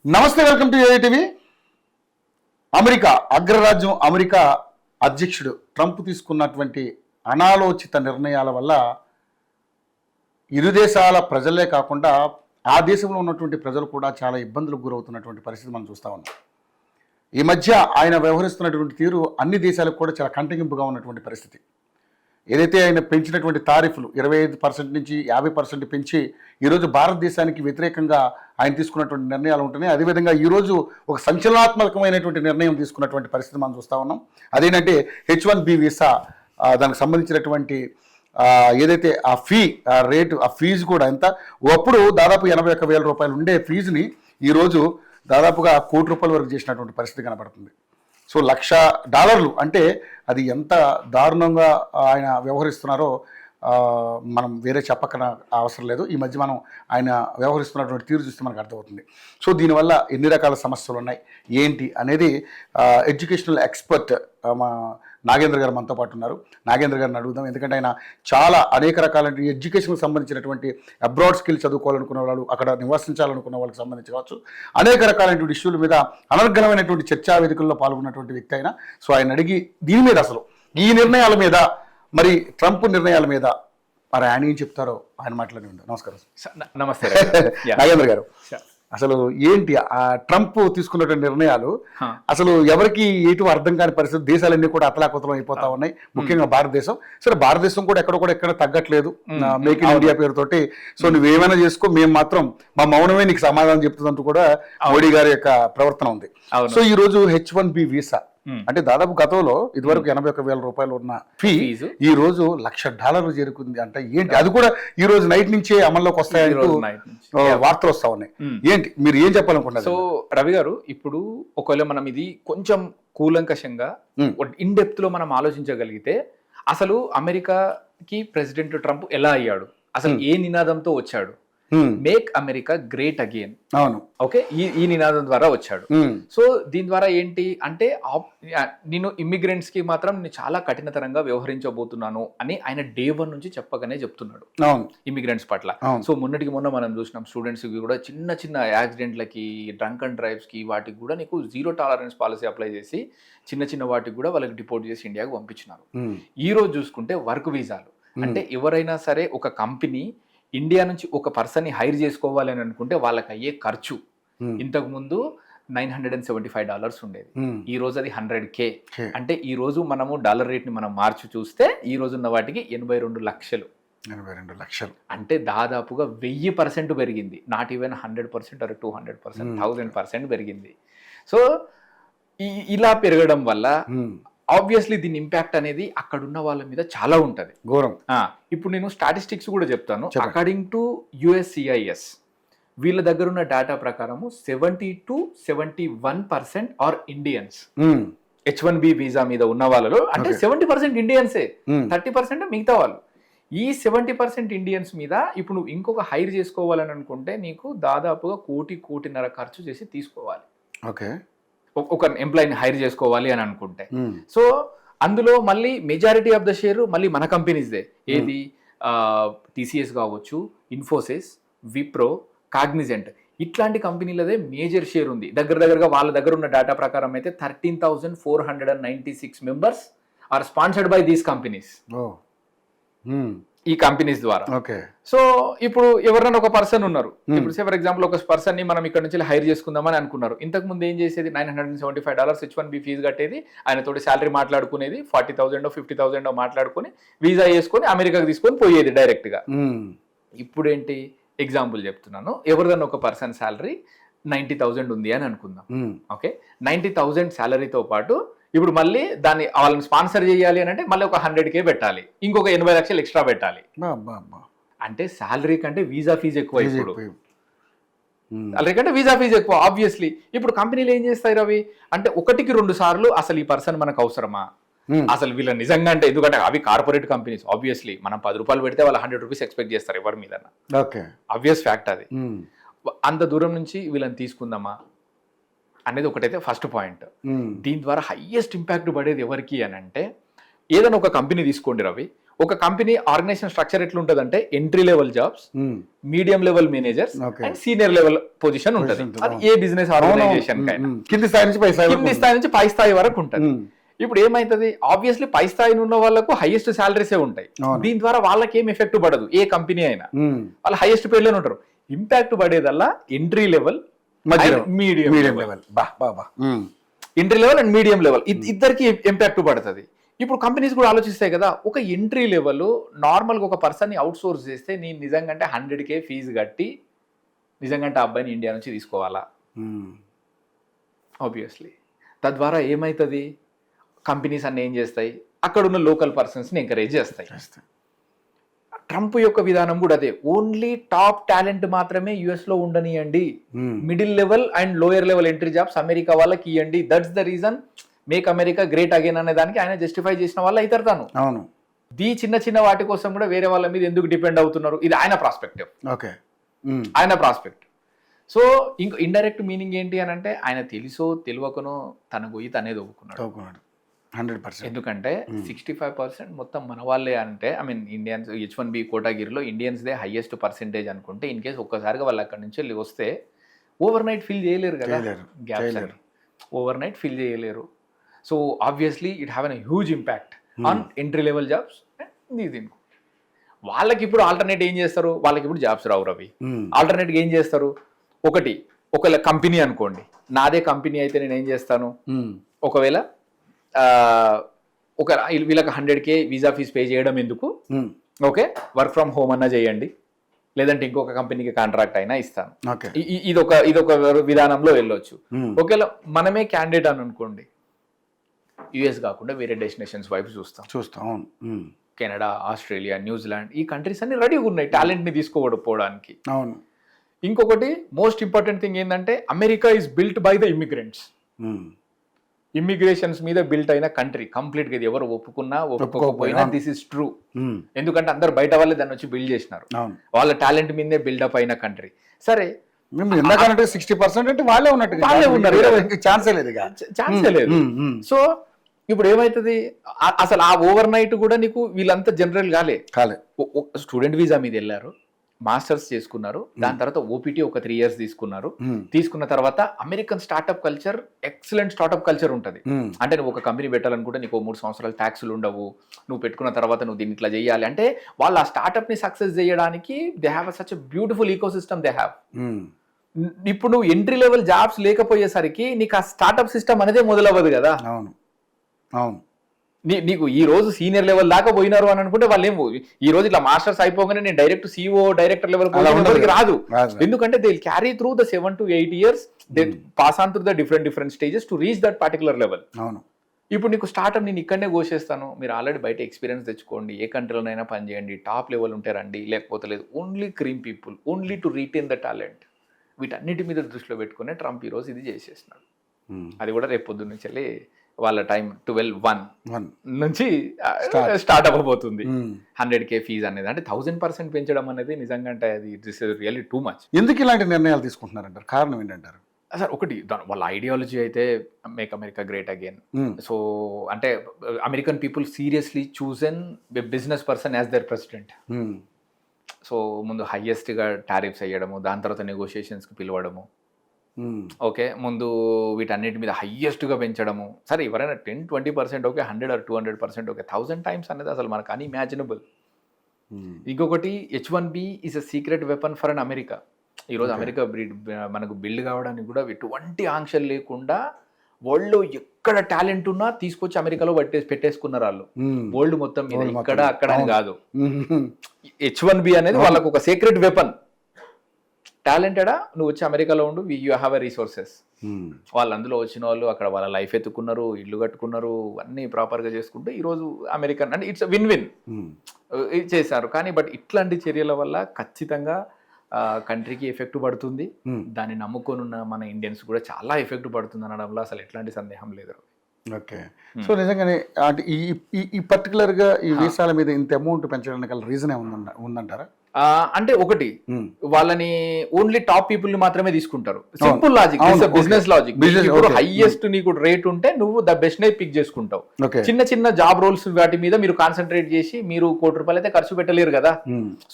నమస్తే, welcome to ఏఐటీవీ. America అగ్రరాజ్యం America అధ్యక్షుడు ట్రంప్ తీసుకున్నటువంటి అనాలోచిత నిర్ణయాల వల్ల ఇరు దేశాల ప్రజలే కాకుండా ఆ దేశంలో ఉన్నటువంటి ప్రజలు కూడా చాలా ఇబ్బందులకు గురవుతున్నటువంటి పరిస్థితి మనం చూస్తూ ఉన్నాం. ఈ మధ్య ఆయన వ్యవహరిస్తున్నటువంటి తీరు అన్ని దేశాలకు కూడా చాలా కంటగింపుగా ఉన్నటువంటి పరిస్థితి. ఏదైతే ఆయన పెంచినటువంటి తారీఫ్లు 25% నుంచి 50% పెంచి ఈరోజు భారతదేశానికి వ్యతిరేకంగా ఆయన తీసుకున్నటువంటి నిర్ణయాలు ఉంటున్నాయి. అదేవిధంగా ఈరోజు ఒక సంచలనాత్మకమైనటువంటి నిర్ణయం తీసుకున్నటువంటి పరిస్థితి మనం చూస్తూ ఉన్నాం. అదేంటంటే H1B వీసా, దానికి సంబంధించినటువంటి ఏదైతే ఆ రేటు, ఆ ఫీజు కూడా ఎంత, అప్పుడు దాదాపు 81,000 రూపాయలు ఉండే ఫీజుని ఈరోజు దాదాపుగా ₹1,00,00,000 వరకు చేసినటువంటి పరిస్థితి కనబడుతుంది. సో $1,00,000 అంటే అది ఎంత దారుణంగా ఆయన వ్యవహరిస్తున్నారో మనం వేరే చెప్పకన అవసరం లేదు. ఈ మధ్య మనం ఆయన వ్యవహరిస్తున్నటువంటి తీరు చూస్తే మనకు అర్థమవుతుంది. సో దీనివల్ల ఎన్ని రకాల సమస్యలు ఉన్నాయి ఏంటి అనేది ఎడ్యుకేషనల్ ఎక్స్పర్ట్ మా నాగేంద్ర గారు మనతో పాటు ఉన్నారు. నాగేంద్ర గారిని అడుగుదాం. ఎందుకంటే ఆయన చాలా అనేక రకాల ఎడ్యుకేషన్కి సంబంధించినటువంటి అబ్రాడ్ స్కిల్ చదువుకోవాలనుకున్న వాళ్ళు, అక్కడ నివసించాలనుకున్న వాళ్ళకి సంబంధించి కావచ్చు, అనేక రకాలైనటువంటి ఇష్యూల మీద అనర్గళమైనటువంటి చర్చా వేదికల్లో పాల్గొన్నటువంటి వ్యక్తి అయినా. సో ఆయన అడిగి దీని మీద, అసలు ఈ నిర్ణయాల మీద, మరి ట్రంప్ నిర్ణయాల మీద మరి ఆయన ఏం చెప్తారో ఆయన మాటలోనే ఉంది. నమస్కారం. నమస్తే నాగేంద్ర గారు, అసలు ఏంటి ఆ ట్రంప్ తీసుకున్నటువంటి నిర్ణయాలు? అసలు ఎవరికి ఎటు అర్థం కాని పరిస్థితి, దేశాలన్నీ కూడా అతలాకుతలం అయిపోతా ఉన్నాయి, ముఖ్యంగా భారతదేశం. సరే, భారతదేశం కూడా ఎక్కడ తగ్గట్లేదు మేక్ ఇన్ ఇండియా పేరుతోటి. సో నువ్వేమైనా చేసుకో, మేము మాత్రం మా మౌనమే నీకు సమాధానం చెప్తుందంటూ కూడా మోడీ గారి యొక్క ప్రవర్తన ఉంది. సో ఈ రోజు H1B వీసా అంటే దాదాపు గతంలో ఇదివరకు 81,000 రూపాయలు ఉన్న ఫీజు ఈ రోజు $1,00,000 చేరుకుంది. అంటే ఏంటి, అది కూడా ఈ రోజు నైట్ నుంచే అమల్లోకి వస్తాయంటూ వార్తలు వస్తా ఉన్నాయి. ఏంటి, మీరు ఏం చెప్పాలనుకుంటున్నారు? సో రవి గారు, ఇప్పుడు ఒకవేళ మనం ఇది కొంచెం కూలంకషంగా ఇన్ డెప్త్ లో మనం ఆలోచించగలిగితే, అసలు అమెరికాకి ప్రెసిడెంట్ ట్రంప్ ఎలా అయ్యాడు, అసలు ఏ నినాదంతో వచ్చాడు? Make America great again. అవును, ఓకే, ఈ నినాదం ద్వారా వచ్చాడు. సో దీని ద్వారా ఏంటి అంటే, నేను ఇమ్మిగ్రెంట్స్ కి మాత్రం నేను చాలా కఠినతరంగా వ్యవహరించబోతున్నాను అని ఆయన Day 1 నుంచి చెప్పగానే చెప్తున్నాడు ఇమ్మిగ్రెంట్స్ పట్ల. సో మొన్నటికి మొన్న మనం చూసినాం, స్టూడెంట్స్ కి కూడా చిన్న చిన్న యాక్సిడెంట్లకి, డ్రంక్ అండ్ డ్రైవ్స్ కి, వాటికి కూడా నీకు 0 టాలరెన్స్ పాలసీ అప్లై చేసి చిన్న వాటికి కూడా వాళ్ళకి డిపోర్ట్ చేసి ఇండియాకి పంపించినారు. ఈ రోజు చూసుకుంటే వర్క్ వీసాలు అంటే, ఎవరైనా సరే ఒక కంపెనీ ఇండియా నుంచి ఒక పర్సన్ని హైర్ చేసుకోవాలి అని అనుకుంటే వాళ్ళకి అయ్యే ఖర్చు ఇంతకు ముందు $975 ఉండేది, ఈ రోజు అది 100K. అంటే ఈ రోజు మనము డాలర్ రేట్ ని మనం మార్చి చూస్తే ఈ రోజు ఉన్న వాటికి 82 లక్షలు. అంటే దాదాపుగా 1000% పెరిగింది. నాట్ ఈవెన్ 100% or 200%, 1000% పెరిగింది. సో ఇలా పెరగడం వల్ల ఆబ్వియస్లీ దీని ఇంపాక్ట్ అనేది అక్కడ ఉన్న వాళ్ళ మీద చాలా ఉంటది, ఘోరం. ఇప్పుడు నేను స్టాటిస్టిక్స్ కూడా చెప్తాను. అకార్డింగ్ టు USCIS వీళ్ళ దగ్గర ఉన్న డేటా ప్రకారము 70 to 71% are Indians. H1B visa మీద ఉన్న వాళ్ళలో అంటే 70% ఇండియన్సే, 30% మిగతా వాళ్ళు. ఈ 70% ఇండియన్స్ మీద ఇప్పుడు నువ్వు ఇంకొక హైర్ చేసుకోవాలని అనుకుంటే నీకు దాదాపుగా కోటిన్నర ఖర్చు చేసి తీసుకోవాలి. ఓకే, ఒక ఎంప్లాయీని హైర్ చేసుకోవాలి అని అనుకుంటే. సో అందులో మళ్ళీ మెజారిటీ ఆఫ్ ద షేర్ మళ్ళీ మన కంపెనీస్దే. ఏది, TCS కావచ్చు, ఇన్ఫోసిస్, విప్రో, కాగ్నిజెంట్, ఇట్లాంటి కంపెనీలదే మేజర్ షేర్ ఉంది. దగ్గరగా వాళ్ళ దగ్గర ఉన్న డేటా ప్రకారం అయితే 13,496 members are sponsored by these companies, ఈ కంపెనీస్ ద్వారా. సో ఇప్పుడు ఎవరైనా ఒక పర్సన్ ఉన్నారు, ఇప్పుడు ఫర్ ఎగ్జాంపుల్ ఒక పర్సన్ ని మనం ఇక్కడ నుంచి హైర్ చేసుకుందామని అనుకున్నారు. ఇంతకు ముందు ఏం చేసేది, $975 H1B ఫీజు కట్టేది, ఆయనతోటి శాలరీ మాట్లాడుకునేది, 40,000 50,000 మాట్లాడుకుని వీసా వేసుకొని అమెరికాకి తీసుకొని పోయేది డైరెక్ట్ గా. ఇప్పుడు ఏంటి, ఎగ్జాంపుల్ చెప్తున్నాను, ఎవరిదన్నా ఒక పర్సన్ శాలరీ 90,000 ఉంది అని అనుకుందాం. ఓకే, 90,000 శాలరీతో పాటు ఇప్పుడు మళ్ళీ దాన్ని వాళ్ళని స్పాన్సర్ చేయాలి అని అంటే మళ్ళీ ఒక 100K పెట్టాలి, ఇంకొక 80 లక్షలు ఎక్స్ట్రా పెట్టాలి. అంటే శాలరీ కంటే వీసా ఫీజు ఎక్కువ. ఇప్పుడు శాలరీ కంటే వీసా ఫీజు ఎక్కువ ఆబ్వియస్లీ. ఇప్పుడు కంపెనీలు ఏం చేస్తాయి రవి అంటే, 1-2 సార్లు అసలు ఈ పర్సన్ మనకు అవసరమా, అసలు వీళ్ళ నిజంగా అంటే, ఎందుకంటే అవి కార్పొరేట్ కంపెనీస్, ఆబ్వియస్లీ మనం ₹10 పెడితే వాళ్ళు ₹100 ఎక్స్పెక్ట్ చేస్తారు ఎవరి మీద. ఆబ్వియస్ ఫ్యాక్ట్ అది. అంత దూరం నుంచి వీళ్ళని తీసుకుందామా అనేది ఒకటైతే ఫస్ట్ పాయింట్. దీని ద్వారా హైయెస్ట్ ఇంపాక్ట్ పడేది ఎవరికి అని అంటే, ఏదైనా ఒక కంపెనీ తీసుకోండి రవి, ఒక కంపెనీ ఆర్గనైజేషన్ స్ట్రక్చర్ ఎట్లుంటదంటే entry level jobs, medium level managers Okay. And senior level position ఉంటుంది. అది ఏ బిజినెస్ ఆర్గనైజేషన్ కైనా కింది స్థాయి నుంచి పై స్థాయి వరకు కింది స్థాయి నుంచి పై స్థాయి వరకు ఉంటుంది. ఉమ్. ఇప్పుడు ఏమైతుంది, ఆబ్వియస్లీ పై స్థాయి ఉన్న వాళ్ళకు హైయెస్ట్ సాలరీసే ఉంటాయి. అవును. దీని ద్వారా వాళ్ళకి ఏం ఎఫెక్ట్ పడదు, ఏ కంపెనీ అయినా ఉమ్. వాళ్ళు హైయెస్ట్ పేర్లోనే ఉంటారు. ఇంపాక్ట్ పడేదల్లా entry level, medium medium level. Level బా బా బా entry level and medium level ఇద్దరికి ఇంపాక్ట్ పడుతుంది. ఇప్పుడు కంపెనీస్ కూడా ఆలోచిస్తాయి కదా, ఒక ఎంట్రీ లెవెల్ నార్మల్గా ఒక పర్సన్ని అవుట్ సోర్స్ చేస్తే నేను నిజంగా 100K ఫీజు కట్టి నిజంగా ఆ అబ్బాయిని ఇండియా నుంచి తీసుకోవాలా? ఆబ్వియస్లీ. తద్వారా ఏమవుతుంది, కంపెనీస్ అన్నీ ఏం చేస్తాయి, అక్కడ ఉన్న లోకల్ పర్సన్స్ని ఎంకరేజ్ చేస్తాయి. ట్రంప్ యొక్క విధానం కూడా అదే, ఓన్లీ టాప్ టాలెంట్ మాత్రమే యుఎస్లో ఉండనియండి, middle level and lower level entry jobs America వాళ్ళకి ఇవ్వండి. That's the reason make America great again అనే దానికి ఆయన జస్టిఫై చేసిన వాళ్ళు అవుతారు. తాను అవును. చిన్న చిన్న వాటి కోసం కూడా వేరే వాళ్ళ మీద ఎందుకు డిపెండ్ అవుతున్నారు, ఇది ఆయన ప్రాస్పెక్టివ్. ఓకే. ఆయన ప్రాస్పెక్ట్. సో ఇంకో ఇండైరెక్ట్ మీనింగ్ ఏంటి అని అంటే, ఆయన తెలుసో తెలియకనో తన గొయ్యి తనే దొవ్వుకున్నాడు. 100%. ఎందుకంటే 65% మొత్తం మన వాళ్ళే అంటే, ఐ మీన్ ఇండియన్స్ H1B కోటాగిరిలో ఇండియన్స్దే హైయెస్ట్ పర్సెంటేజ్ అనుకుంటే, ఇన్ కేసు ఒక్కసారిగా వాళ్ళు అక్కడి నుంచి వెళ్ళి వస్తే ఓవర్ నైట్ ఫిల్ చేయలేరు కదా గ్యాప్స్ అని, ఓవర్ నైట్ ఫిల్ చేయలేరు. So obviously it have an huge impact on entry level jobs. దీనికి వాళ్ళకి ఇప్పుడు ఆల్టర్నేట్ ఏం చేస్తారు, వాళ్ళకి ఇప్పుడు జాబ్స్ రావు రవి. ఆల్టర్నేట్గా ఏం చేస్తారు, ఒకవేళ కంపెనీ అనుకోండి, నాదే కంపెనీ అయితే నేను ఏం చేస్తాను, ఒకవేళ వీళ్ళకి 100K వీసా ఫీజ్ పే చేయడం ఎందుకు, ఓకే వర్క్ ఫ్రమ్ హోమ్ అన్నా చేయండి, లేదంటే ఇంకొక కంపెనీకి కాంట్రాక్ట్ అయినా ఇస్తాను. ఇదొక విధానంలో వెళ్ళొచ్చు. ఒకవేళ మనమే క్యాండిడేట్ అని అనుకోండి, యుఎస్ కాకుండా వేరే డెస్టినేషన్స్ వైపు చూస్తాం. కెనడా, ఆస్ట్రేలియా, న్యూజిలాండ్, ఈ కంట్రీస్ అన్ని రెడీగా ఉన్నాయి టాలెంట్ని తీసుకోవడానికి. అవును. ఇంకొకటి మోస్ట్ ఇంపార్టెంట్ థింగ్ ఏంటంటే, America is built by the immigrants. Immigrations మీద బిల్ట్ అయిన కంట్రీ కంప్లీట్గా. ఇది ఎవరు ఒప్పుకున్నా ఒప్పుకోకపోయినా దిస్ ఇస్ ట్రూ. ఎందుకంటే అందరు బయట వాళ్ళే దాన్ని వచ్చి బిల్డ్ చేసినారు, వాళ్ళ టాలెంట్ మీదే బిల్డప్ అయిన కంట్రీ. సరే, 60% అంటే వాళ్ళే ఉన్నారు, ఛాన్సే లేదు. సో ఇప్పుడు ఏమైతుంది, అసలు ఆ ఓవర్ నైట్ కూడా నీకు వీళ్ళంతా జనరల్ కాలే. స్టూడెంట్ వీసా మీద వెళ్ళారు, మాస్టర్స్ చేసుకున్నారు, దాని తర్వాత ఓపీటీ ఒక 3 years తీసుకున్నారు. తీసుకున్న తర్వాత American startup culture, excellent startup culture ఉంటుంది. అంటే నువ్వు ఒక కంపెనీ పెట్టాలనుకుంటే నీకు 3 సంవత్సరాలు ట్యాక్సులు ఉండవు, నువ్వు పెట్టుకున్న తర్వాత నువ్వు దీన్ని ఇట్లా చేయాలి అంటే, వాళ్ళు ఆ స్టార్ట్అప్ ని సక్సెస్ చేయడానికి they have such beautiful ecosystem they have. ఇప్పుడు నువ్వు ఎంట్రీ లెవెల్ జాబ్స్ లేకపోయేసరికి నీకు ఆ స్టార్ట్అప్ సిస్టమ్ అనేదే మొదలవ్వదు కదా. నీకు ఈ రోజు సీనియర్ లెవెల్ దాకా పోయినారు అని అనుకుంటే వాళ్ళు ఏమో ఈ రోజు ఇట్లా మాస్టర్స్ అయిపోగానే నేను డైరెక్ట్ CEO డైరెక్టర్ లెవెల్ రాదు. ఎందుకంటే they will carry through the 7 to 8 years, they pass on through the different stages to reach that particular level. ఇప్పుడు నీకు స్టార్ట్అప్ నేను ఇక్కడనే కోసేస్తాను, మీరు ఆల్రెడీ బయట ఎక్స్పీరియన్స్ తెచ్చుకోండి, ఏ కంట్రీలోనైనా పని చేయండి, టాప్ లెవెల్ ఉంటే రండి, లేకపోతే లేదు. Only cream people, only to retain the talent. వీటన్నిటి మీద దృష్టిలో పెట్టుకునే ట్రంప్ ఈరోజు ఇది చేసేస్తున్నాడు. అది కూడా రేపు పొద్దున్న నుంచి వెళ్ళి వాళ్ళ టైం 12:01 నుంచి స్టార్ట్ అవ్వబోతుంది. 100K ఫీజ్ అనేది అంటే 1000% పెంచడం అనేది నిజంగా అంటే అది this is really too much. ఎందుకు ఇలాంటి నిర్ణయాలు తీసుకుంటున్నారంటారు? కారణం ఏంటంటారు? సార్ ఒకటి వాళ్ళ ఐడియాలజీ అయితే make America great again. So అంటే American people seriously chosen business person as their president. So ముందు హైయెస్ట్గా టారిఫ్స్ వేయడము, దాని తర్వాత నెగోషియేషన్స్కి పిలవడము, ఓకే, ముందు వీటన్నిటి మీద హైయెస్ట్గా పెంచడము. సరే ఎవరైనా 10-20% ఓకే, 100 or 200% ఓకే, 1000 times అనేది అసలు మనకు అన్ఇమాజినబుల్. ఇంకొకటి H1B is a secret weapon for an America. ఈరోజు అమెరికా మనకు బిల్డ్ కావడానికి కూడా ఎటువంటి ఆంక్షలు లేకుండా వరల్డ్లో ఎక్కడ టాలెంట్ ఉన్నా తీసుకొచ్చి అమెరికాలో పెట్టేసుకున్నారు వాళ్ళు. వరల్డ్ మొత్తం మీద ఇక్కడ అక్కడ అని కాదు. H1B అనేది వాళ్ళకు ఒక సీక్రెట్ వెపన్. టాలెంటెడా నువ్వు వచ్చి అమెరికాలో ఉండు, యూ హ్యావ్ ఎ రిసోర్సెస్. వాళ్ళు అందులో వచ్చిన వాళ్ళు అక్కడ వాళ్ళ లైఫ్ ఎత్తుకున్నారు, ఇల్లు కట్టుకున్నారు, అన్నీ ప్రాపర్గా చేసుకుంటే ఈరోజు అమెరికన్ అంటే ఇట్స్ విన్ విన్ చేశారు. కానీ బట్ ఇట్లాంటి చర్యల వల్ల ఖచ్చితంగా కంట్రీకి ఎఫెక్ట్ పడుతుంది. దాన్ని నమ్ముకొనున్న మన ఇండియన్స్ కూడా చాలా ఎఫెక్ట్ పడుతుంది అనడంలో అసలు ఎట్లాంటి సందేహం లేదు. ఓకే. సో నిజంగానే అంటే ఈ పర్టికులర్గా ఈ వీసాల మీద ఇంత అమౌంట్ పెంచడానికి రీజన్ ఉందంటారా? అంటే ఒకటి Hmm. వాళ్ళని ఓన్లీ టాప్ పీపుల్ ని మాత్రమే తీసుకుంటారు. సింపుల్ లాజిక్, అవును, బిజినెస్ లాజిక్. Business, ఇప్పుడు okay. హైయెస్ట్ నీకు రేట్ ఉంటే నువ్వు ద బెస్ట్ నే పిక్ చేసుకుంటావు. ఓకే. చిన్న చిన్న జాబ్ రోల్స్ వాటి మీద మీరు కాన్సన్ట్రేట్ చేసి మీరు ₹1,00,00,000 అయితే ఖర్చు పెట్టలేరు కదా.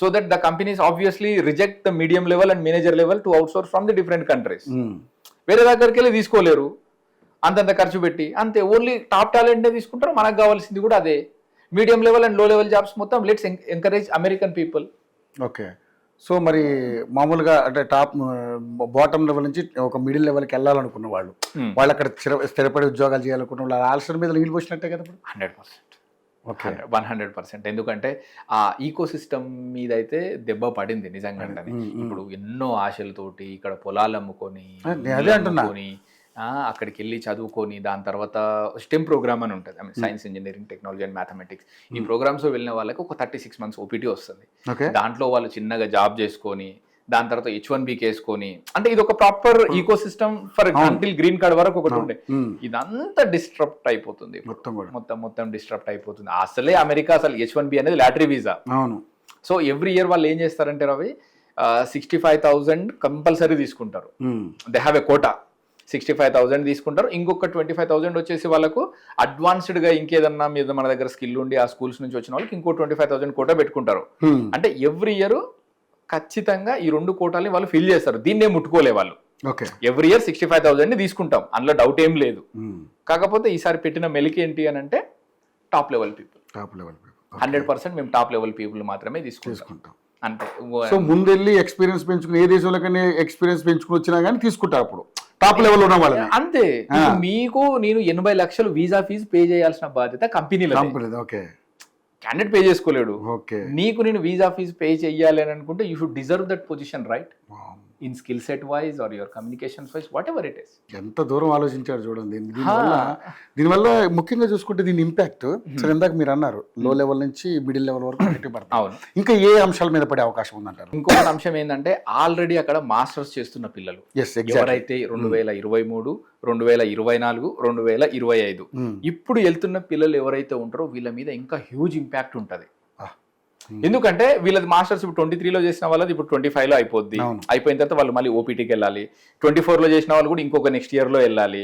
So that the companies obviously reject the medium level and manager level to out source from the different countries. వేరే దగ్గరికి వెళ్ళి తీసుకోలేరు అంతంత ఖర్చు పెట్టి. అంతే, ఓన్లీ టాప్ టాలెంట్ నే తీసుకుంటారు. మనకు కావాల్సింది కూడా అదే. మీడియం లెవెల్ అండ్ లో లెవెల్ జాబ్స్ మొత్తం let's encourage American people. Okay. So మరి మామూలుగా అంటే టాప్ బాటమ్ లెవెల్ నుంచి ఒక మిడిల్ లెవెల్కి వెళ్ళాలనుకున్న వాళ్ళు, వాళ్ళు అక్కడ స్థిరపడి ఉద్యోగాలు చేయాలనుకున్న వాళ్ళు ఆల్సర్ మీద నీళ్ళు పోసినట్టే కదా ఇప్పుడు. 100%. ఓకే. 100%. ఎందుకంటే ఆ ఈకో సిస్టమ్ మీద అయితే దెబ్బ పడింది నిజంగా. ఇప్పుడు ఎన్నో ఆశలతోటి ఇక్కడ పొలాలు అమ్ముకొని, అదే అంటున్నా. అక్కడికి వెళ్ళి చదువుకొని దాని తర్వాత స్టెమ్ ప్రోగ్రామ్ అని ఉంటుంది. Science, engineering, technology and mathematics. ఈ ప్రోగ్రామ్స్ వెళ్ళిన వాళ్ళకి ఒక 36 months OPT వస్తుంది. దాంట్లో వాళ్ళు చిన్నగా జాబ్ చేసుకొని దాని తర్వాత H1B వేసుకొని, అంటే ఇది ఒక proper ecosystem for until green card వరకు ఒకటి ఉండే. ఇదంతా డిస్ట్రప్ట్ అయిపోతుంది మొత్తం డిస్ట్రప్ట్ అయిపోతుంది. అసలే అమెరికా అసలు H1B అనేది lottery visa. So every year వాళ్ళు ఏం చేస్తారంటే రవి 65,000 కంపల్సరీ తీసుకుంటారు. They have a quota. 65,000 తీసుకుంటారు. ఇంకొక 25,000 వచ్చేసి వాళ్ళకు అడ్వాన్స్డ్ గా ఇంకేదన్నా మీద మన దగ్గర స్కిల్ ఉండి ఆ స్కూల్స్ నుంచి వచ్చిన వాళ్ళకి ఇంకో 25,000 కోటా పెట్టుకుంటారు. అంటే ఎవ్రీ ఇయర్ ఖచ్చితంగా ఈ 2 కోటాలని వాళ్ళు ఫిల్ చేస్తారు. దీన్నే ముట్టుకోలే వాళ్ళు. ఎవ్రీ ఇయర్ 65,000 ని తీసుకుంటాం, అందులో డౌట్ ఏం లేదు. కాకపోతే ఈసారి పెట్టిన మెలికి ఏంటి అని అంటే టాప్ లెవెల్ పీపుల్. 100% మేము టాప్ లెవెల్ పీపుల్ మాత్రమే తీసుకుంటాం. అంటే సో ముందెళ్ళి ఎక్స్పీరియన్స్ పెంచుకుని ఏ దేశంలో కానీ ఎక్స్పీరియన్స్ పెంచుకుని వచ్చినా కానీ తీసుకుంటారు అప్పుడు టాప్ లెవెల్ ఉన్న వాళ్ళని. అంతే. మీకు నేను 80 లక్షలు వీసా ఫీజు పే చేయాల్సిన బాధ్యత కంపెనీలో. ఓకే. క్యాండిడేట్ పే చేసుకోలేడు. ఓకే. నీకు నేను వీసా ఫీజు పే చెయ్యాలి అని అనుకుంటే you should deserve that position, right? In skill set wise or your communications wise, whatever it is. ఎంత దూరం ఆలోచించారు చూడండి. దీనివల్ల ముఖ్యంగా చూసుకుంటే దీని ఇంపాక్ట్ సరే ఇందాక మీరు అన్నారు లో లెవెల్ నుంచి మిడిల్ లెవెల్ వరకు పడుతుంది. అవును. ఇంకా ఏ అంశాల మీద పడే అవకాశం ఉందంటారు? ఇంకొక అంశం ఏంటంటే ఆల్రెడీ అక్కడ మాస్టర్స్ చేస్తున్న పిల్లలు ఎవరైతే 2023, 2024, 2025 ఇప్పుడు వెళ్తున్న పిల్లలు ఎవరైతే ఉంటారో వీళ్ళ మీద ఇంకా హ్యూజ్ ఇంపాక్ట్ ఉంటుంది. ఎందుకంటే వీళ్ళది మాస్టర్స్ ఇప్పుడు 23లో చేసిన వాళ్ళది ఇప్పుడు 25లో అయిపోద్ది. అయిపోయిన తర్వాత వాళ్ళు మళ్ళీ ఓపీటీకి వెళ్ళాలి. 24లో చేసిన వాళ్ళు కూడా ఇంకొక నెక్స్ట్ ఇయర్ లో వెళ్ళాలి.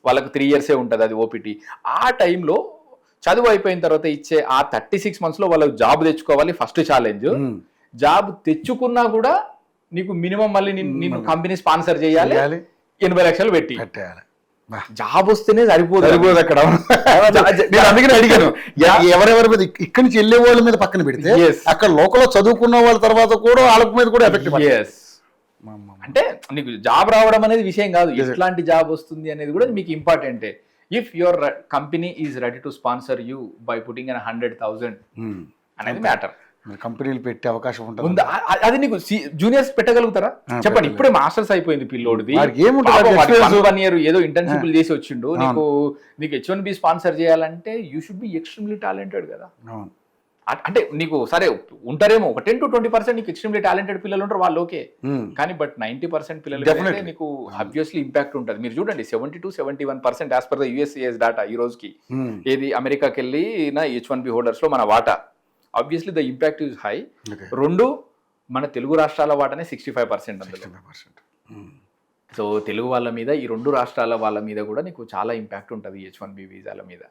వాళ్ళకు 3 years ఉంటుంది అది ఓపీటీ. ఆ టైంలో చదువు అయిపోయిన తర్వాత ఇచ్చే ఆ 36 months లో వాళ్ళకి జాబ్ తెచ్చుకోవాలి. First challenge. జాబ్ తెచ్చుకున్నా కూడా నీకు మినిమం మళ్ళీ నిన్ను కంపెనీ స్పాన్సర్ చేయాలి 80 లక్షలు పెట్టి. జాబ్ వస్తేనే సరిపోదు అక్కడ. నేను అందుకనే అడిగాను ఎవరెవరి మీద ఇక్కడి నుంచి వెళ్ళే వాళ్ళ మీద పక్కన పెడితే అక్కడ లోకల్లో చదువుకున్న వాళ్ళ తర్వాత కూడా వాళ్ళ మీద కూడా ఎఫెక్ట్. అంటే నీకు జాబ్ రావడం అనేది విషయం కాదు, ఎట్లాంటి జాబ్ వస్తుంది అనేది కూడా మీకు ఇంపార్టెంటే. If your company is ready to sponsor you by putting 100,000 అనేది మ్యాటర్. కంపెనీలు పెట్టే అవకాశం ఉంటుంది. అది నీకు జూనియర్స్ పెట్టగలుగుతారా చెప్పండి? ఇప్పుడే మాస్టర్స్ అయిపోయింది పిల్లోడిది. 1 year ఏదో ఇంటర్న్షిప్ చేసి వచ్చిండు. నీకు H1B స్పాన్సర్ చేయాలంటే you should be extremely talented కదా. అంటే నీకు సరే ఉంటారేమో ఒక 10 to 20% నీకు ఎక్స్ట్రీమ్లీ టాలెంటెడ్ పిల్లలు ఉంటారు, వాళ్ళు ఓకే. కానీ బట్ 90% పిల్లలు నీకు ఆబ్వియస్లీ ఇంపాక్ట్ ఉంటుంది. మీరు చూడండి 70 to 71% as per the USCIS data ఈ రోజుకి ఏది అమెరికాకి వెళ్ళి H1B హోల్డర్స్ లో మన వాటా. Obviously the impact is high. 2 మన తెలుగు రాష్ట్రాల వాటనే 65% అందులో. సో తెలుగు వాళ్ళ మీద ఈ 2 రాష్ట్రాల వాళ్ళ మీద కూడా నీకు చాలా ఇంపాక్ట్ ఉంటుంది H1B వీసాల మీద.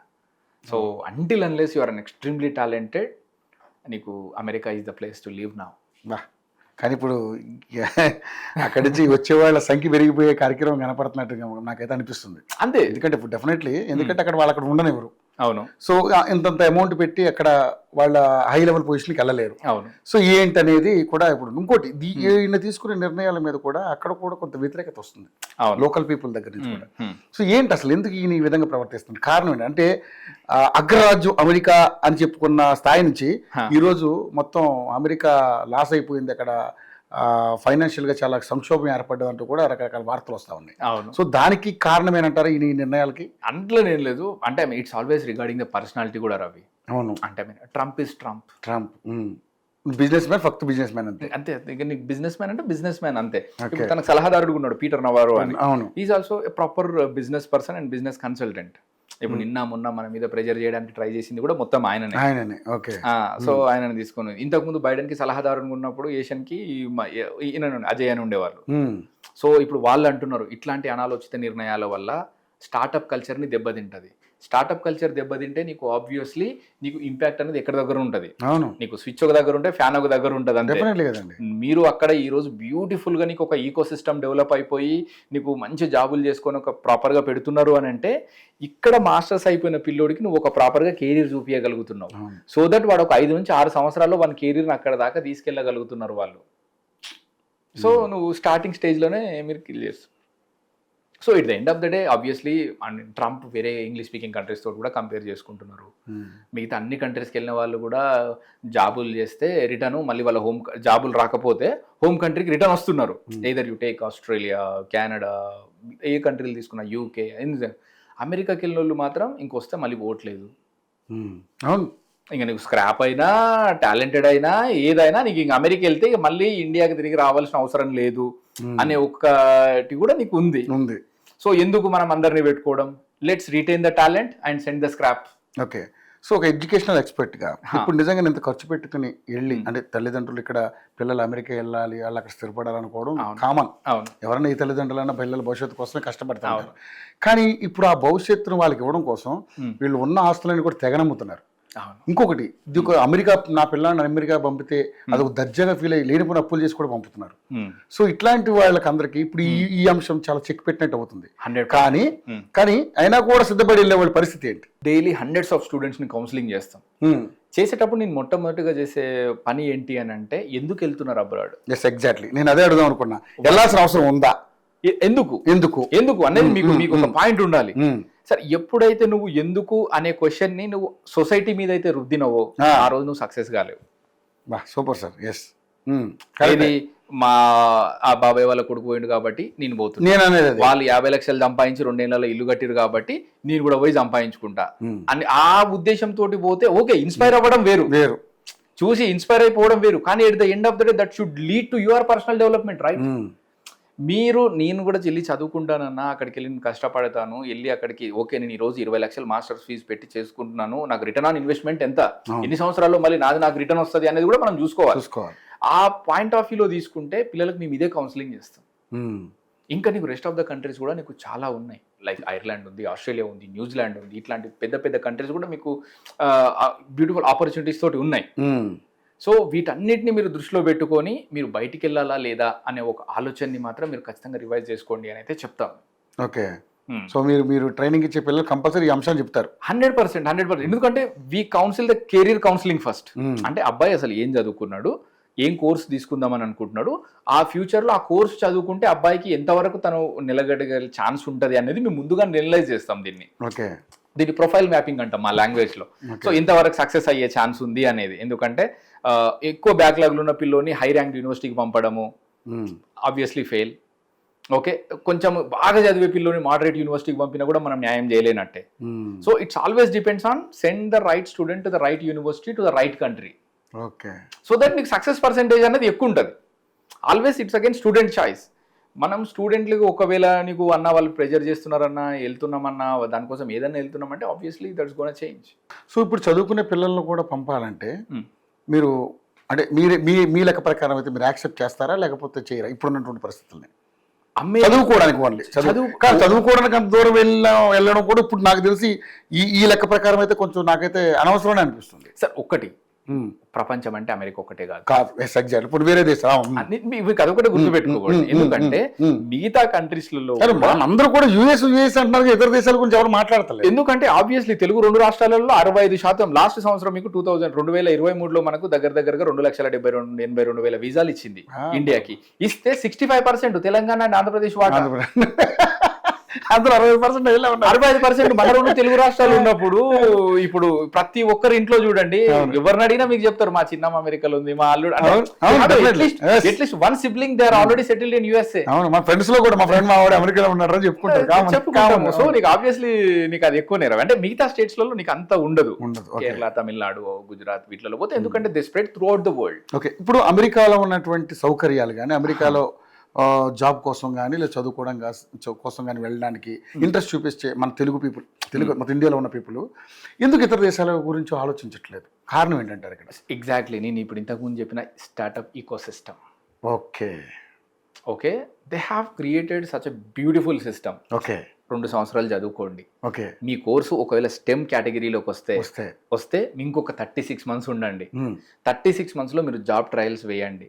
So until unless you are అన్ ఎక్స్ట్రీమ్లీ టాలెంటెడ్ నీకు America is the place to live now. కానీ ఇప్పుడు అక్కడి నుంచి వచ్చే వాళ్ళ సంఖ్య పెరిగిపోయే కార్యక్రమం కనపడుతున్నట్టుగా నాకైతే అనిపిస్తుంది. అంతే. ఎందుకంటే ఇప్పుడు డెఫినెట్లీ ఎందుకంటే అక్కడ వాళ్ళు అక్కడ ఉండనివ్వరు. అవును. సో ఇంతంత అమౌంట్ పెట్టి అక్కడ వాళ్ళ హై లెవెల్ పొజిషన్కి వెళ్ళలేరు. అవును. సో ఏంటి అనేది కూడా ఇప్పుడు ఇంకోటి ఈయన తీసుకునే నిర్ణయాల మీద కూడా అక్కడ కూడా కొంత వ్యతిరేకత వస్తుంది లోకల్ పీపుల్ దగ్గర నుంచి కూడా. సో ఏంటి అసలు ఎందుకు ఈయన ఈ విధంగా ప్రవర్తిస్తుంది? కారణం ఏంటి అంటే అగ్రరాజ్యం అమెరికా అని చెప్పుకున్న స్థాయి నుంచి ఈరోజు మొత్తం అమెరికా లాస్ అయిపోయింది, అక్కడ ఫైనాన్షియల్ గా చాలా సంక్షోభం ఏర్పడ్డదంటూ కూడా రకరకాల వార్తలు వస్తా ఉన్నాయి. అవును. సో దానికి కారణం ఏంటంటారా ఈ నిర్ణయాలకి? అంట్లో ఏం లేదు. అంటే it's always regarding the personality కూడా రవి. అవును. అంటే Trump is Trump business man, ఫక్త్ బిజినెస్ మ్యాన్ అంతే. అంతే. నీకు బిజినెస్ మ్యాన్ అంటే బిజినెస్ మ్యాన్ అంతే. ఇప్పుడు తనకు సలహాదారుడు ఉన్నాడు పీటర్ నవారో అని. అవును. Is also a proper business person and business consultant. ఇప్పుడు నిన్న మొన్న మన మీద ప్రెజర్ చేయడానికి ట్రై చేసింది కూడా మొత్తం ఆయననే. ఆయననే. ఓకే. సో ఆయనని తీసుకొని ఇంతకుముందు బైడెన్ కి సలహాదారుగా ఉన్నప్పుడు ఏషియన్ కి ఈయన అజయ్ అని ఉండేవాళ్ళు. సో ఇప్పుడు వాళ్ళు అంటున్నారు ఇట్లాంటి అనాలోచిత నిర్ణయాల వల్ల స్టార్టప్ కల్చర్ని దెబ్బతింటది. స్టార్టప్ కల్చర్ దెబ్బతింటే నీకు ఆబ్వియస్లీ నీకు ఇంపాక్ట్ అనేది ఎక్కడ దగ్గర ఉంటుంది. అవును, నీకు స్విచ్ ఒక దగ్గర ఉంటే ఫ్యాన్ ఒక దగ్గర ఉంటుంది అంతే. డెఫినెట్లీ కదండి. మీరు అక్కడ ఈ రోజు బ్యూటిఫుల్ గా నీకు ఒక ఈకో సిస్టమ్ డెవలప్ అయిపోయి నీకు మంచి జాబులు చేసుకొని ఒక ప్రాపర్ గా పెడుతున్నారు అని అంటే ఇక్కడ మాస్టర్స్ అయిపోయిన పిల్లోడికి నువ్వు ఒక ప్రాపర్ గా కెరీర్ చూపించగలుగుతున్నావు. సో దట్ వాడు ఒక 5 నుంచి 6 సంవత్సరాల్లో వాళ్ళ కెరీర్ని అక్కడ దాకా తీసుకెళ్ళగలుగుతున్నారు వాళ్ళు. సో నువ్వు స్టార్టింగ్ స్టేజ్లోనే మీరు కిల్ చేస్తావు. So it the end of the day obviously Trump వేరే ఇంగ్లీష్ స్పీకింగ్ కంట్రీస్ తోటి కూడా కంపేర్ చేసుకుంటున్నారు. మిగతా అన్ని కంట్రీస్కి వెళ్ళిన వాళ్ళు కూడా జాబులు చేస్తే రిటర్న్ మళ్ళీ వాళ్ళ జాబులు రాకపోతే హోమ్ కంట్రీకి రిటర్న్ వస్తున్నారు. Either you take Australia, Canada, ఏ కంట్రీలు తీసుకున్నా, యూకే. అమెరికాకి వెళ్ళిన వాళ్ళు మాత్రం ఇంకొస్తే మళ్ళీ పోవట్లేదు. అవును, ఇంకా నీకు స్క్రాప్ అయినా టాలెంటెడ్ అయినా ఏదైనా నీకు ఇంకా అమెరికా వెళ్తే మళ్ళీ ఇండియాకి తిరిగి రావాల్సిన అవసరం లేదు అనే ఒక్కటి కూడా నీకు ఉంది. సో ఎందుకు మనం అందరినీ పెట్టుకోవడం? Let's retain the talent and send the scrap. Okay. So ఒక ఎడ్యుకేషనల్ ఎక్స్పర్ట్గా ఇప్పుడు నిజంగా ఇంత ఖర్చు పెట్టుకుని వెళ్ళి అంటే తల్లిదండ్రులు ఇక్కడ పిల్లలు అమెరికా వెళ్ళాలి, వాళ్ళు అక్కడ స్థిరపడాలనుకోవడం కామన్. ఎవరైనా ఈ తల్లిదండ్రులైనా పిల్లల భవిష్యత్తు కోసమే కష్టపడతారు. కానీ ఇప్పుడు ఆ భవిష్యత్తును వాళ్ళకి ఇవ్వడం కోసం వీళ్ళు ఉన్న ఆస్తులని కూడా తెగనమ్ముతున్నారు. ఇంకొకటి ఇది ఒక అమెరికా, నా పిల్లల్ని అమెరికా పంపితే అదొక దర్జాగా ఫీల్ అయ్యి లేనిపోయిన అప్పులు చేసి కూడా పంపుతున్నారు. సో ఇట్లాంటి వాళ్ళకి అందరికి ఇప్పుడు ఈ అంశం చాలా చెక్ పెట్టినట్టు అవుతుంది. కానీ అయినా కూడా సిద్ధపడి వెళ్ళే వాళ్ళ పరిస్థితి ఏంటి? డైలీ హండ్రెడ్స్ ఆఫ్ స్టూడెంట్స్ ని కౌన్సిలింగ్ చేస్తాం. చేసేటప్పుడు నేను మొట్టమొదటిగా చేసే పని ఏంటి అని అంటే ఎందుకు వెళ్తున్నారు అబ్రాడ్? Yes, exactly. నేను అదే అడుగుదాం అనుకున్నా, వెళ్ళాల్సిన అవసరం ఉందా, ఎందుకు ఎందుకు ఎందుకు అనేది మీకు ఒక పాయింట్ ఉండాలి. సరే, ఎప్పుడైతే నువ్వు ఎందుకు అనే క్వశ్చన్ ని నువ్వు సొసైటీ మీద అయితే రుద్దినవో ఆ రోజు నువ్వు సక్సెస్ కాలేవు. Super sir. ఎస్. ఇది మా ఆ బాబాయ్ వాళ్ళ కొడుకు పోయిండు కాబట్టి నేను పోతున్నా, వాళ్ళు 50 లక్షలు సంపాదించి 2 ఏళ్లలో ఇల్లు కట్టిరు కాబట్టి నేను కూడా పోయి సంపాదించుకుంటా అని ఆ ఉద్దేశంతో పోతే ఓకే, ఇన్స్పైర్ అవ్వడం వేరు, చూసి ఇన్స్పైర్ అయిపోవడం వేరు. కానీ at the end of the day that should lead to your personal development, right? నేను కూడా వెళ్ళి చదువుకుంటానన్నా, అక్కడికి వెళ్ళి నేను కష్టపడతాను, వెళ్ళి అక్కడికి ఓకే నేను ఈరోజు 20 లక్షలు మాస్టర్స్ ఫీజు పెట్టి చేసుకుంటున్నాను, నాకు రిటర్న్ ఆన్ ఇన్వెస్ట్మెంట్ ఎంత, ఎన్ని సంవత్సరాల్లో మళ్ళీ నాకు రిటర్న్ వస్తుంది అనేది కూడా మనం చూసుకోవాలి. ఆ పాయింట్ ఆఫ్ వ్యూలో తీసుకుంటే పిల్లలకు మేము ఇదే కౌన్సిలింగ్ చేస్తాం. ఇంకా నీకు రెస్ట్ ఆఫ్ ద కంట్రీస్ కూడా నీకు చాలా ఉన్నాయి, లైక్ ఐర్లాండ్ ఉంది, ఆస్ట్రేలియా ఉంది, న్యూజిలాండ్ ఉంది. ఇట్లాంటి పెద్ద పెద్ద కంట్రీస్ కూడా మీకు బ్యూటిఫుల్ ఆపర్చునిటీస్ తోటి ఉన్నాయి. సో వీటన్నిటిని మీరు దృష్టిలో పెట్టుకొని మీరు బయటికి వెళ్ళాలా లేదా అనే ఒక ఆలోచనని మాత్రం మీరు ఖచ్చితంగా రివైజ్ చేసుకోండి అని అయితే చెప్తాం. ఓకే. సో మీరు ట్రైనింగ్ ఇచ్చే పిల్లలు కంపల్సరీ ఈ అంశాన్ని చెప్తారు. 100%. ఎందుకంటే we counsel the career counselling first. అంటే అబ్బాయి అసలు ఏం చదువుకున్నాడు, ఏం కోర్స్ తీసుకుందామని అనుకుంటున్నాడు, ఆ ఫ్యూచర్లో ఆ కోర్స్ చదువుకుంటే అబ్బాయికి ఎంతవరకు తను నిలగడగల ఛాన్స్ ఉంటుంది అనేది మేము ముందుగా అనలైజ్ చేస్తాం. దీన్ని ప్రొఫైల్ మ్యాపింగ్ అంటాం మా లాంగ్వేజ్లో. సో ఇంతవరకు సక్సెస్ అయ్యే ఛాన్స్ ఉంది అనేది. ఎందుకంటే ఎక్కువ బ్యాక్లాగ్లు ఉన్న పిల్లోని హై ర్యాంక్ యూనివర్సిటీకి పంపడము ఆబ్వియస్లీ ఫెయిల్. ఓకే, కొంచెం బాగా చదివే పిల్లోని మోడరేట్ యూనివర్సిటీకి పంపినా కూడా మనం న్యాయం చేయలేనట్టే. So it's always depends on send the right student to the right university to the right country. Okay. So that నీకు సక్సెస్ పర్సెంటేజ్ అనేది ఎక్కువ ఉంటుంది. Always it's again student choice. మనం స్టూడెంట్లకు ఒకవేళ నీకు అన్న వాళ్ళు ప్రెజర్ చేస్తున్నారన్నా, వెళ్తున్నామన్నా, దానికోసం ఏదన్నా వెళ్తున్నామంటే obviously that's gonna change. So ఇప్పుడు చదువుకునే పిల్లలను కూడా పంపాలంటే మీరు అంటే మీ లెక్క ప్రకారం అయితే మీరు యాక్సెప్ట్ చేస్తారా లేకపోతే చేయరా ఇప్పుడున్నటువంటి పరిస్థితుల్ని? చదువుకోవడానికి ఓన్లీ చదువుకోవడానికి అంత దూరం వెళ్ళడం కూడా ఇప్పుడు నాకు తెలిసి ఈ లెక్క ప్రకారం అయితే కొంచెం నాకైతే అనవసరమే అనిపిస్తుంది. సార్ ఒక్కటి, ప్రపంచం అంటే అమెరికా ఒకటే కాదు, ఇప్పుడు వేరే దేశం అదొకటి గుర్తుపెట్టుకోకూడదు. ఎందుకంటే మిగతా కంట్రీస్ లలో అందరూ కూడా యుఎస్ అంటున్నారు, ఇతర దేశాల గురించి ఎవరు మాట్లాడతారు. ఎందుకంటే ఆబ్వియస్లీ తెలుగు 2 రాష్ట్రాలలో 65% లాస్ట్ సంవత్సరం మీకు 2023లో మనకు దగ్గరగా 2,72,82,000 వీసాలు ఇచ్చింది ఇండియాకి. ఇస్తే 65% తెలంగాణ అండ్ ఆంధ్రప్రదేశ్ వాటా. అందులో 65% మన 2 తెలుగు రాష్ట్రాలు ఉన్నప్పుడు ఇప్పుడు ప్రతి ఒక్కరి ఇంట్లో చూడండి, ఎవరిని అడిగినా మీకు చెప్తారు మా చిన్నమ్మ అమెరికాలో ఉంది, మా అల్లుడు. At least one sibling they are already settled in USA. మా ఫ్రెండ్స్ లో కూడా మా ఫ్రెండ్ మా వాడు అమెరికాలో ఉన్నాడు అని చెప్పుకుంటారు. సో నీకు ఆబ్వియస్లీ నీకు అది ఎక్కువ నేరం. అంటే మిగతా స్టేట్స్ లలో నీకు అంత ఉండదు. కేరళ, తమిళనాడు, గుజరాత్ వీటిలో పోతే ఎందుకంటే they spread through out the world. Okay. ఇప్పుడు అమెరికాలో ఉన్నటువంటి సౌకర్యాలు కానీ, అమెరికాలో జాబ్ కోసం కానీ లేదా చదువుకోవడం కోసం కానీ వెళ్ళడానికి ఇంట్రెస్ట్ చూపిస్తే మన తెలుగు పీపుల్ తెలుగు మొత్తం ఇండియాలో ఉన్న పీపుల్ ఎందుకు ఇతర దేశాల గురించి ఆలోచించట్లేదు? కారణం ఏంటంటారు ఇక్కడ? ఎగ్జాక్ట్లీ నేను ఇప్పుడు ఇంతకుముందు చెప్పిన startup ecosystem. Okay, they have created such a beautiful system. Okay, 2 సంవత్సరాలు చదువుకోండి, ఓకే, మీ కోర్సు ఒకవేళ స్టెమ్ కేటగిరీలోకి వస్తే ఇంకొక 36 మంత్స్ ఉండండి. 36 మంత్స్లో మీరు జాబ్ ట్రయల్స్ వేయండి.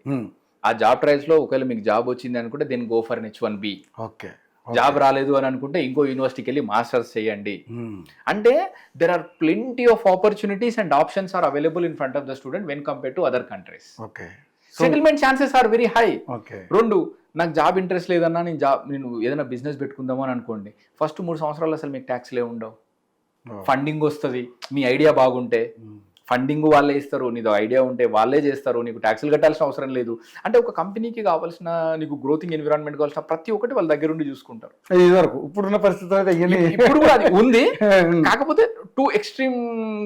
ఆ జాబ్ ట్రయల్స్లో ఒకవేళ మీకు జాబ్ వచ్చింది అనుకుంటే then go for H1B. Okay, job రాలేదు అని అనుకుంటే ఇంకో యూనివర్సిటీకి వెళ్ళి మాస్టర్స్ చేయండి. అంటే there are plenty of opportunities and options are available in front of the student when compare to other countries. Okay, settlement chances are very high. Okay, 2, నాకు job interest లేదన్నా నేను ఏదైనా బిజినెస్ పెట్టుకుందామా అని అనుకోండి, ఫస్ట్ 3 సంవత్సరాలు అసలు మీకు ట్యాక్స్లే ఉండవు. ఫండింగ్ వస్తుంది, మీ ఐడియా బాగుంటే ఫండింగ్ వాళ్ళే ఇస్తారు, నీదో ఐడియా ఉంటే వాళ్ళే చేస్తారు, నీకు ట్యాక్సులు కట్టాల్సిన అవసరం లేదు. అంటే ఒక కంపెనీకి కావాల్సిన నీకు గ్రోతింగ్ ఎన్విరాన్మెంట్ కావాల్సిన ప్రతి ఒక్కటి వాళ్ళ దగ్గర ఉండి చూసుకుంటారు. ఇప్పుడున్న పరిస్థితి ఇప్పుడు కూడా అది ఉంది, కాకపోతే టూ ఎక్స్ట్రీమ్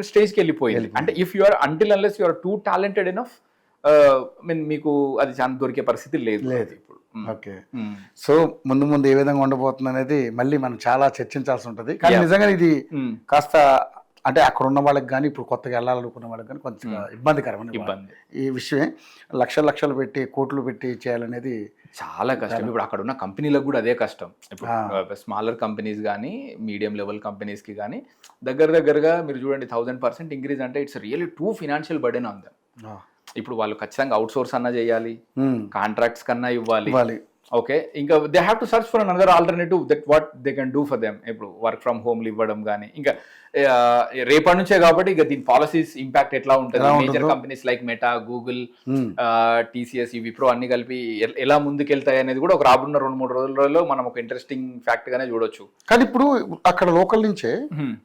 స్టేజ్కి వెళ్ళిపోయింది. అంటే if you are until unless you are too talented enough మీకు అది చాలా దొరికే పరిస్థితి లేదు ఇప్పుడు. ఓకే, సో ముందు ఏ విధంగా ఉండబోతుంది అనేది మళ్ళీ మనం చాలా చర్చించాల్సి ఉంటుంది. కానీ నిజంగా ఇది కాస్త అంటే అక్కడ ఉన్న వాళ్ళకి కానీ ఇప్పుడు కొత్తగా వెళ్ళాలనుకున్న వాళ్ళకి కానీ కొంచెం ఇబ్బందికరమైన ఈ విషయమే. లక్షలు పెట్టి కోట్లు పెట్టి చేయాలనేది చాలా కష్టం. ఇప్పుడు అక్కడ ఉన్న కంపెనీలకు కూడా అదే కష్టం. ఇప్పుడు స్మాలర్ కంపెనీస్ కానీ మీడియం లెవెల్ కంపెనీస్కి కానీ దగ్గరగా మీరు చూడండి 1000% ఇంక్రీజ్ అంటే it's really two financial burden on them. ఇప్పుడు వాళ్ళు ఖచ్చితంగా అవుట్ సోర్స్ అన్నా చేయాలి, కాంట్రాక్ట్స్ కన్నా ఇవ్వాలి. ఓకే, ఇంకా they have to search for another alternative that what they can do for them. ఇప్పుడు వర్క్ ఫ్రమ్ హోమ్లు ఇవ్వడం కానీ, ఇంకా రేపటి నుంచే కాబట్టి ఇక దీని పాలసీస్ ఇంపాక్ట్ ఎట్లా ఉంటుంది, major companies like meta, Google, TCS, Wipro అన్ని కలిపి ఎలా ముందుకెళ్తాయి అనేది కూడా ఒక రాబోన్న 2-3 రోజులలో మనం ఒక ఇంట్రెస్టింగ్ ఫ్యాక్ట్ గానే చూడొచ్చు. కానీ ఇప్పుడు అక్కడ లోకల్ నుంచే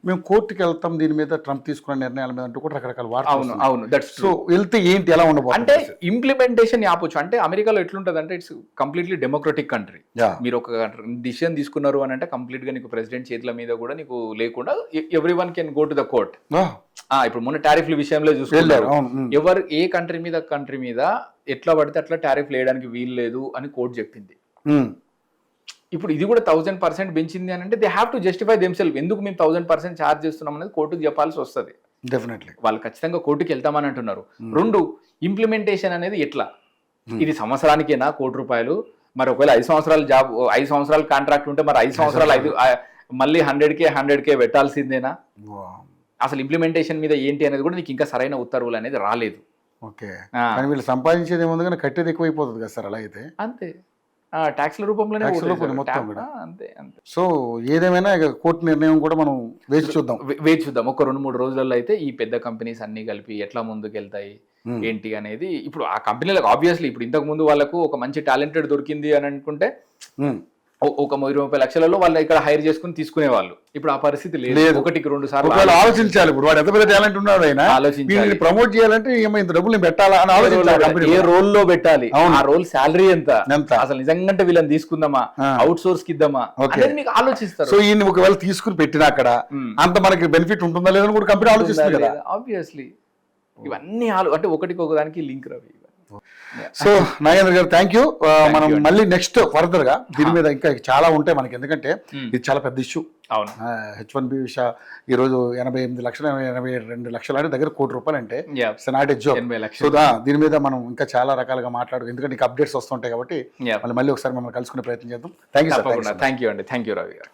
మేము కోర్టుకి వెళ్తాం దీని మీద, ట్రంప్ తీసుకున్న నిర్ణయాల మీద అంటూ కూడా రకరకాల వార్తలు. అవును, దట్స్ సో వెళ్తే ఏంటి ఎలా ఉండబోతుంది అంటే ఇంప్లిమెంటేషన్ ఆపొచ్చు. అంటే అమెరికాలో ఎట్లుంటది అంటే ఇట్స్ కంప్లీట్లీ డెమోక్రటిక్ కంట్రీ. మీరు ఒక డిసిషన్ తీసుకున్నారు అని అంటే కంప్లీట్ గా నీకు ప్రెసిడెంట్ చేతుల మీద కూడా నీకు లేకుండా everyone can go to the court. ఇప్పుడు మొన్న టారిఫ్ల విషయంలో చూసుకున్నారు, ఎవరు ఏ కంట్రీ మీద ఎట్లా పడితే అట్లా టారిఫ్ వేయడానికి వీలు లేదు అని కోర్టు చెప్పింది. ఇప్పుడు ఇది కూడా 1000% పెంచింది అని అంటే they have to justify themself. ఎందుకు మేము 1000% ఛార్జ్ చేస్తున్నాం అనేది కోర్టుకు చెప్పాల్సి వస్తుంది. డెఫినెట్లీ వాళ్ళు ఖచ్చితంగా కోర్టుకి వెళ్తామని అంటున్నారు. 2, ఇంప్లిమెంటేషన్ అనేది ఎట్లా, ఇది సంవత్సరానికేనా ₹1,00,00,000? మరి ఒకవేళ 5 సంవత్సరాల జాబ్ 5 సంవత్సరాల కాంట్రాక్ట్ ఉంటే మరి 5 సంవత్సరాలు మళ్ళీ 100K పెట్టాల్సిందేనా? అసలు ఇంప్లిమెంటేషన్ మీద ఏంటి అనేది కూడా నీకు ఇంకా సరైన ఉత్తర్వులు అనేది రాలేదు. ఓకే, కానీ వీళ్ళు సంపాదించేది ఏముంది కానీ కట్టేది ఎక్కువైపోతుంది కదా సార్. అలా అయితే అంతే, ట్యాక్స్ల రూపంలోనే మొత్తం అంతే. సో ఏదేమైనా కోర్టు నిర్ణయం కూడా మనం వేచి చూద్దాం. ఒక 2-3 రోజులలో అయితే ఈ పెద్ద కంపెనీస్ అన్ని కలిపి ఎట్లా ముందుకు వెళ్తాయి ఏంటి అనేది. ఇప్పుడు ఆ కంపెనీలకు ఆబ్వియస్లీ ఇప్పుడు ఇంతకు ముందు వాళ్ళకు ఒక మంచి టాలెంటెడ్ దొరికింది అని అనుకుంటే ఒక 20 లక్షలలో వాళ్ళు ఇక్కడ హైర్ చేసుకుని తీసుకునేవాళ్ళు. ఇప్పుడు ఆ పరిస్థితి లేదు. 1-2 సార్లు ఆలోచించాలి. ఇప్పుడు వాడు ఎంత పెద్ద టాలెంట్ ఉన్నాడు అయినా ఆలోచించాలి. ప్రమోట్ చేయాలంటే ఇంత డబ్బులు పెట్టాలా అని ఆలోచించాలి. ఏ రోల్ లో పెట్టాలి, ఆ రోల్ శాలరీ ఎంత, అసలు నిజంగా వీళ్ళని తీసుకుందామా, అవుట్ సోర్స్ కి ఇద్దామా అనేది మీకు ఆలోచిస్తారు. సో ఈయన ఒకవేళ తీసుకుని పెట్టినా అక్కడ అంత మనకి బెనిఫిట్ ఉంటుందా లేదని కూడా కంపెనీ ఆలోచిస్తుంది కదా. ఆబ్వియస్లీ ఇవన్నీ అంటే ఒకటికి ఒకదానికి లింక్ రవి. సో నాగేంద్ర గారు థ్యాంక్ యూ. మనం మళ్ళీ నెక్స్ట్ ఫర్దర్ గా దీని మీద ఇంకా చాలా ఉంటాయి మనకి, ఎందుకంటే ఇది చాలా పెద్ద ఇష్యూ. అవును, H1B విషా ఈ రోజు 88 లక్షలు 82 లక్షలు అంటే దగ్గర ₹1,00,00,000 అంటే నాట్ ఎ జోక్. సో దీని మీద మనం ఇంకా చాలా రకాలుగా మాట్లాడు, ఎందుకంటే ఇంకా అప్డేట్స్ వస్తుంటాయి కాబట్టి మళ్ళీ ఒకసారి మనం కలుసుకునే ప్రయత్నం చేద్దాం. థ్యాంక్ యూ అండి. థ్యాంక్ యూ రవి గారు.